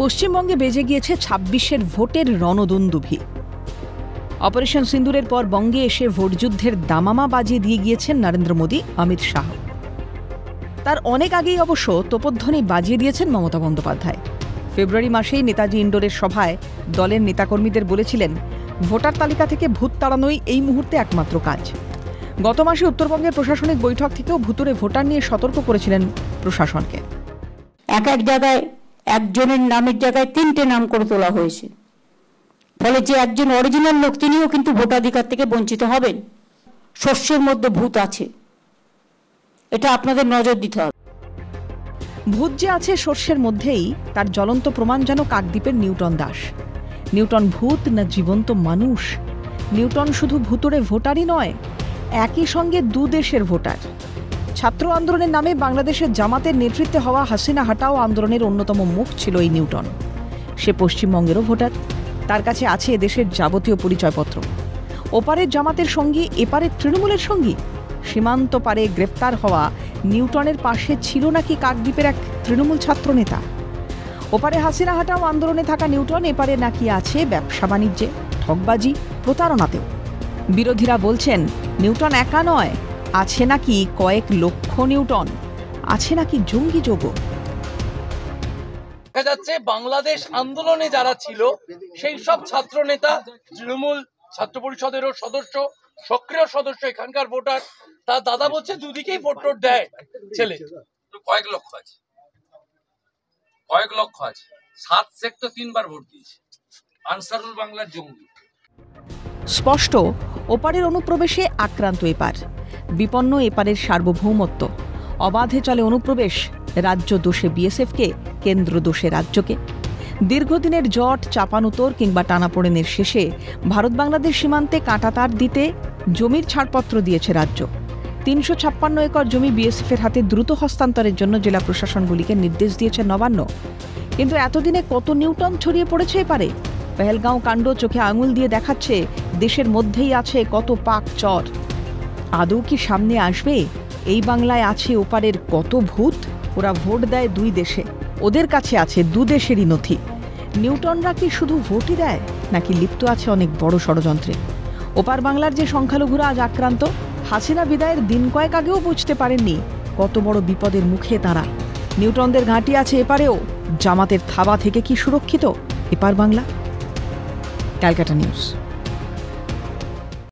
পশ্চিমবঙ্গে বেজে গিয়েছে ২৬-এর ভোটের রণদুন্দুভি। অপারেশন সিন্দুরের পর বঙ্গে এসে ভোটযুদ্ধের দামামা বাজিয়ে দিয়ে গিয়েছেন নরেন্দ্র মোদী, অমিত শাহ। তার অনেক আগেই অবশ্য তোপধ্বনি বাজিয়ে দিয়েছেন মমতা বন্দ্যোপাধ্যায়। ফেব্রুয়ারি মাসেই নেতাজি ইন্ডোরের সভায় দলের নেতাকর্মীদের বলেছিলেন, ভোটার তালিকা থেকে ভূত তাড়ানোই এই মুহূর্তে একমাত্র কাজ। গত মাসে উত্তরবঙ্গের প্রশাসনিক বৈঠক থেকেও ভুতুড়ে ভোটার নিয়ে সতর্ক করেছিলেন প্রশাসনকে। এক এক জায়গায় একজনের নামের জায়গায় 3টে নাম করে তোলা হয়েছে। ফলে যে একজন অরিজিনাল লোক তিনিও কিন্তু ভোটাধিকার থেকে বঞ্চিত হবেন। শস্যের মধ্যে ভূত আছে, এটা আপনাদের নজর দিতে হবে। ভূত যে আছে শস্যের মধ্যেই তার জ্বলন্ত প্রমাণ যেন কাকদ্বীপের নিউটন দাস। নিউটন ভূত না জীবন্ত মানুষ? নিউটন শুধু ভুতুড়ে ভোটারই নয়, একই সঙ্গে দুদেশের ভোটার। ছাত্র আন্দোলনের নামে বাংলাদেশের জামাতের নেতৃত্বে হওয়া হাসিনা হটাও আন্দোলনের অন্যতম মুখ ছিল এই নিউটন। সে পশ্চিমবঙ্গেরও ভোটার, তার কাছে আছে দেশের যাবতীয় পরিচয়পত্র। ওপারের জামাতের সঙ্গী, এপারের তৃণমূলের সঙ্গী। সীমান্ত পারে গ্রেফতার হওয়া নিউটনের পাশে ছিল নাকি কাকদ্বীপের এক তৃণমূল ছাত্র নেতা? ওপারে হাসিনা হটাও আন্দোলনে থাকা নিউটন এপারে নাকি আছে ব্যবসা বাণিজ্যে, ঠকবাজি, প্রতারণাতেও। বিরোধীরা বলছেন, নিউটন একা নয়, আছে নাকি কয়েক লক্ষ নিউটন, আছে নাকি জঙ্গি যোগ। দেখা যাচ্ছে বাংলাদেশ আন্দোলনে যারা ছিল সেই সব ছাত্র নেতা, তৃণমূল ছাত্র পরিষদেরও সদস্য, সক্রিয় সদস্য, এখানকার ভোটার, তার দাদা বলছে দুদিকেই ভোট টোট দেয় ছেলে। কয়েক লক্ষ আছে, কয়েক লক্ষ আছে। 7 সেক্টর 3বার ভোট দিয়েছে। আনসারুল বাংলার জঙ্গি। স্পষ্ট, ওপারের অনুপ্রবেশে আক্রান্ত এপার, বিপন্ন এপারের সার্বভৌমত্ব। অবাধে চলে অনুপ্রবেশ, রাজ্য দোষে বিএসএফকে, কেন্দ্র দোষে রাজ্যকে। দীর্ঘদিনের জট, চাপানুতোর কিংবা টানাপোড়েনের শেষে ভারত বাংলাদেশ সীমান্তে কাঁটাতার দিতে জমির ছাড়পত্র দিয়েছে রাজ্য। ৩৫৬ একর জমি বিএসএফের হাতে দ্রুত হস্তান্তরের জন্য জেলা প্রশাসনগুলিকে নির্দেশ দিয়েছে নবান্ন। কিন্তু এতদিনে কত নিউটন ছড়িয়ে পড়েছে এপারে? পেহেলগাঁও কাণ্ড চোখে আঙুল দিয়ে দেখাচ্ছে দেশের মধ্যেই আছে কত পাক চর। আদৌ কি সামনে আসবে এই বাংলায় আছে ওপারের কত ভূত? ওরা ভোট দেয় দুই দেশে, ওদের কাছে আছে দুদেশেরই নথি। নিউটনরা কি শুধু ভোটই দেয়, নাকি লিপ্ত আছে অনেক বড় ষড়যন্ত্রে? ওপার বাংলার যে সংখ্যালঘুরা আজ আক্রান্ত, হাসিনা বিদায়ের দিন কয়েক আগেও বুঝতে পারেননি কত বড় বিপদের মুখে তারা। নিউটনদের ঘাঁটি আছে এপারেও, জামাতের থাবা থেকে কি সুরক্ষিত এপার বাংলা? ক্যালকাটা নিউজ।